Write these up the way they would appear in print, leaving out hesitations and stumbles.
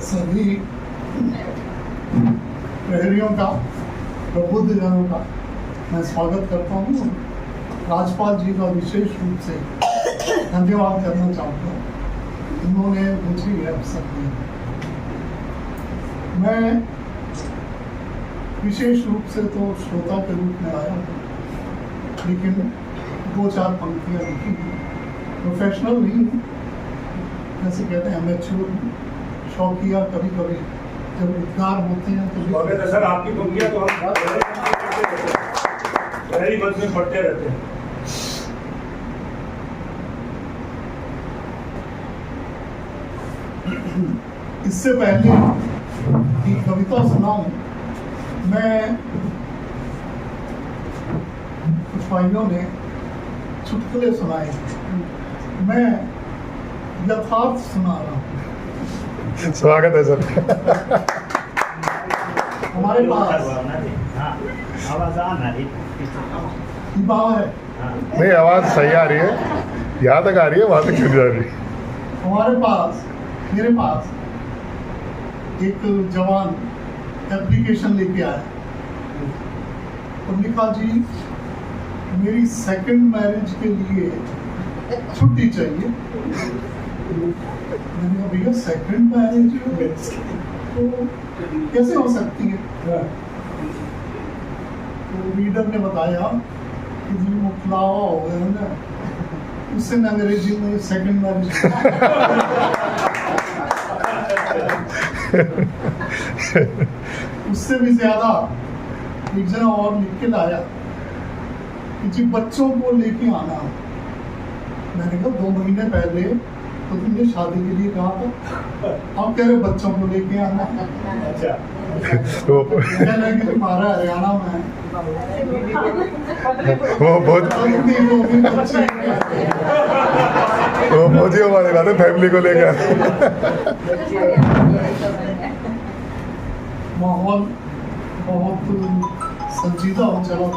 सभी प्रहरियों का, प्रबुद्धजनों का मैं स्वागत करता हूँ। राज्यपाल जी का विशेष रूप से धन्यवाद करना चाहूँगा, उन्होंने मुझे यह अवसर दिया। मैं विशेष रूप से तो श्रोता के रूप में आया हूँ, लेकिन 2-4 पंक्तियाँ लिखी हूँ। प्रोफेशनल नहीं हूँ, जैसे कहते हैं अमेच्योर, शौकिया। कभी कभी जब उद्गार होते हैं तो सर आपकी पंक्तियाँ तो हम गहरी मन से पढ़ते रहते हैं। इससे पहले कि कविता सुनाऊं, मैं कुछ भाइयों ने चुटकुले सुनाए, मैं यथार्थ सुना रहा हूँ। स्वागत है सर। हमारे पास है, नहीं, आवाज सही आ रही है, यहाँ तक आ रही है, वहां तक क्यों जा रही है? हमारे पास, मेरे पास एक जवान एप्लीकेशन लेके आया और लिखा, जी मेरी सेकंड मैरिज के लिए छुट्टी चाहिए। मैंने कहा भैया सेकंड मैरिज तो कैसे हो सकती है? तो रीडर ने बताया कि जी मुखलावा हो गया ना, उससे अंग्रेजी में सेकंड मैरिज। उससे भी ज्यादा एक जना और लिख के लाया कि जी बच्चों को लेके आना। मैंने कहा 2 महीने पहले तो तुमने शादी के लिए कहा था, अब कह रहे बच्चों को लेके आना। अच्छा, तो तुम्हारा हरियाणा में है वो बहुत ही हमारे बात है, फैमिली को लेकर। माहौल बहुत संजीदा हो चला,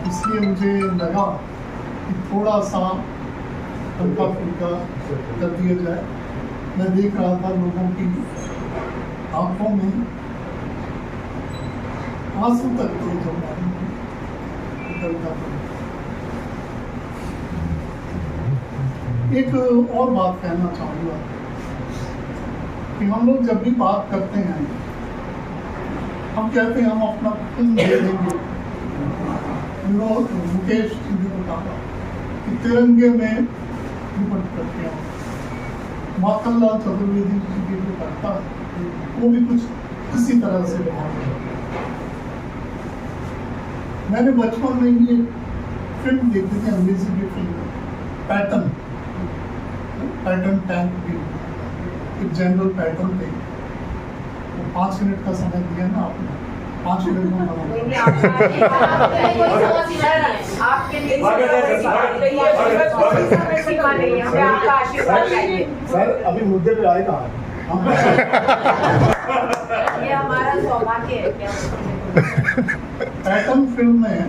इसलिए मुझे लगा कि थोड़ा सा हल्का फुल्का कर दिया जाए। मैं देख रहा था लोगों की आंखों में आंसू तक थे जो निकलता था। एक और बात कहना चाहूँगा कि हम लोग जब भी बात करते हैं, हम कहते हैं हम अपना खून दे देंगे। मुकेश जी ने बताया कि तिरंगे में निपट करके आओ। माखनलाल चतुर्वेदी जी की जो कविता है, वो भी कुछ इसी तरह से भाव है। मैंने बचपन में ये फिल्म देखी थी, अंग्रेजी की फिल्म पैटर्न टैंक की, एक जनरल पैटर्न थे। 5 मिनट का समय दिया ना आपने, 5 मिनट में सर अभी मुद्दे पे आए कहाँ? ये हमारा सौभाग्य है क्या? पैटर्न फिल्म में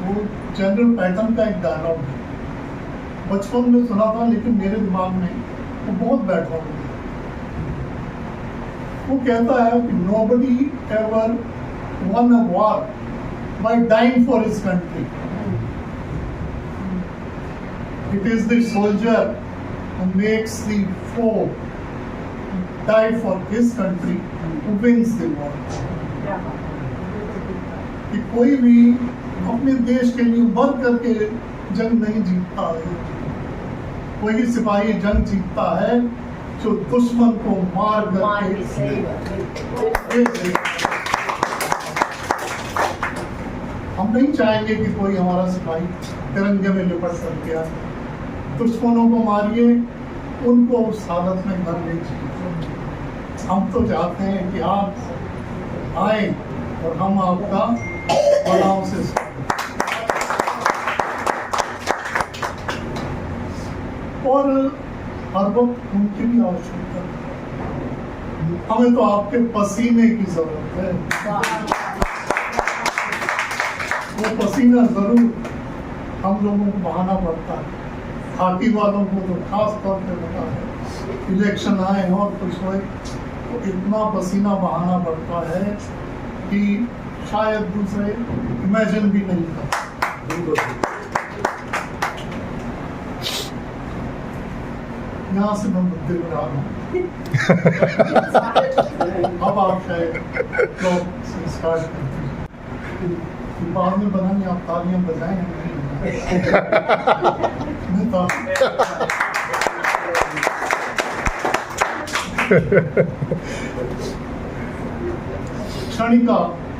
वो जनरल पैटर्न का एक डायलॉग है, बचपन में सुना था लेकिन मेरे दिमाग में वो बहुत बैठा हुआ। वो कहता है कि nobody ever won a war by dying for his country. It is the soldier who makes the foe die for his country who wins the war. कि कोई भी अपने देश के लिए मर करके जंग नहीं जीतता है, कोई सिपाही जंग जीतता है जो दुश्मन को मार करके। हम नहीं चाहेंगे कि कोई हमारा सिपाही तिरंगे में लिपट करके आए। दुश्मनों को मारिए, उनको उस हालत में घर ले जाइए। हम तो चाहते हैं कि आप आए और हम आपका बड़ाओं से और हर वक्त उनकी भी आवश्यकता है। हमें तो आपके पसीने की जरूरत है। वो पसीना जरूर हम लोगों को बहाना पड़ता है, खाकी वालों को तो खास तौर पे पता है। इलेक्शन आए और कुछ होए तो इतना पसीना बहाना पड़ता है कि शायद दूसरे इमेजिन भी नहीं कर। यहाँ से मैं मुद्दे पर आ रहा हूँ। अब आप शायद लोग से स्टार्ट करते हैं। बाद में बना नहीं, आप तालियां बजाएं नहीं तो क्षणिका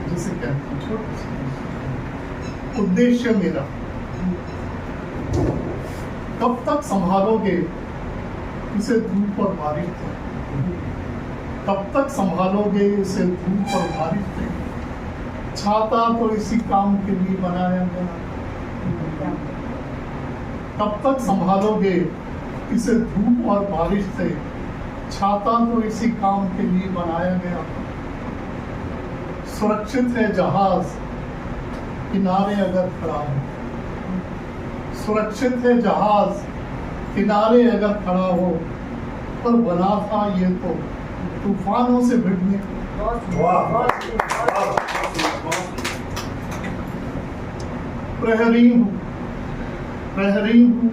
जिसे कहते हैं, छोटी सी उद्देश्य मेरा, कब तक संभालोगे इसे धूप और बारिश से, कब तक संभालोगे इसे धूप और बारिश से, छाता तो इसी काम के लिए बनाया गया, कब तक संभालोगे इसे धूप और बारिश से, छाता तो इसी काम के लिए बनाया गया। सुरक्षित है जहाज किनारे अगर खड़ा हो, सुरक्षित है जहाज किनारे अगर खड़ा हो, पर बना था ये तो तूफानों से भिड़ने को। प्रहरी हूँ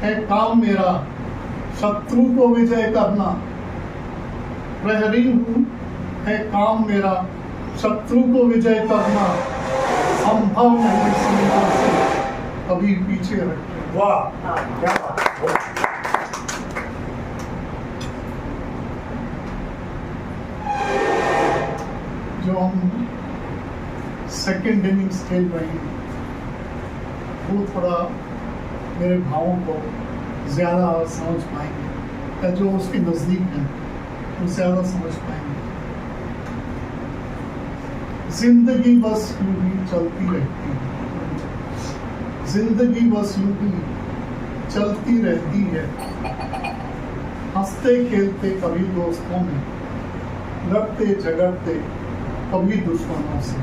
है काम मेरा शत्रु को विजय करना, प्रहरी हूँ है काम मेरा शत्रु को विजय करना, संभव नहीं सीमा से कभी पीछे हटना। वाह क्या बात। जो हम सेकेंड इनिंग्स खेल रहे हैं वो थोड़ा मेरे भावों को ज़्यादा समझ पाएंगे, या जो उसके नज़दीक हैं वो ज़्यादा समझ पाएंगे। जिंदगी बस यूं ही चलती रहती है, जिंदगी बस यूं ही चलती रहती है, हंसते खेलते कभी दोस्तों में, लड़ते झगड़ते कभी दुश्मनों से,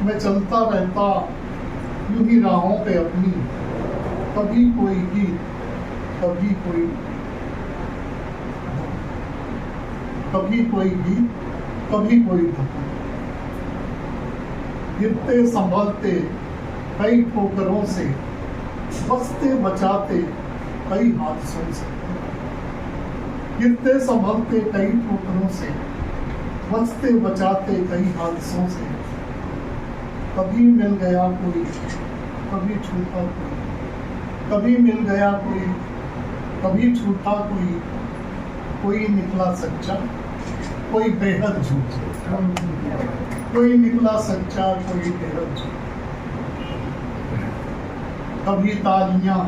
मैं चलता रहता यूं ही राहों पे अपनी, कभी कोई गीत कभी कोई गीत कभी कोई धुन, गिरते संभलते कई ठोकरों से, बचते बचाते कई हादसों से, गिरते संभलते कई ठोकरों से, बचते बचाते कई हादसों से, कभी मिल गया कोई कभी छूटा कोई, कभी मिल गया कोई कभी छूटा कोई निकला सच्चा कोई बेहद झूठा, कोई निकला सच्चा कोई बेहद झूठा, कभी तालियां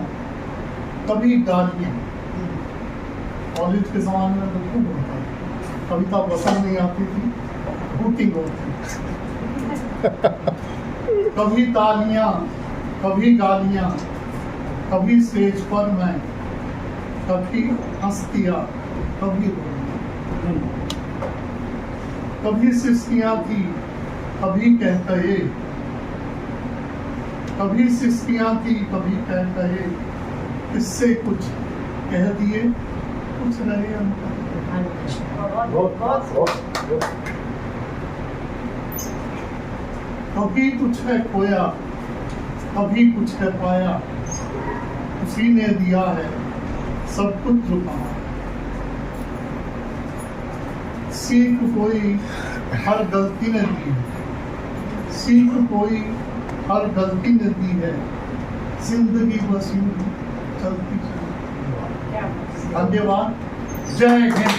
कभी गालियां। कॉलेज के ज़माने में तो खूब होता था, कविता पसंद नहीं आती थी, हूटिंग होती, कभी तालियां कभी गालियां, कभी स्टेज पर मैं कभी हंसतिया कभी रोना, कभी सिस्कियां थी कभी कह कहे, कभी सिस्कियां थी कभी कह कहे, इससे कुछ कह दिए कुछ रहे कभी कुछ है खोया कभी कुछ है पाया, उसी ने दिया है सब कुछ जो पाया, सीख कोई हर गलती ने दी है, सीख कोई हर गलती ने दी है, जिंदगी बस यूं ही चलती चलती। धन्यवाद। जय हिंद।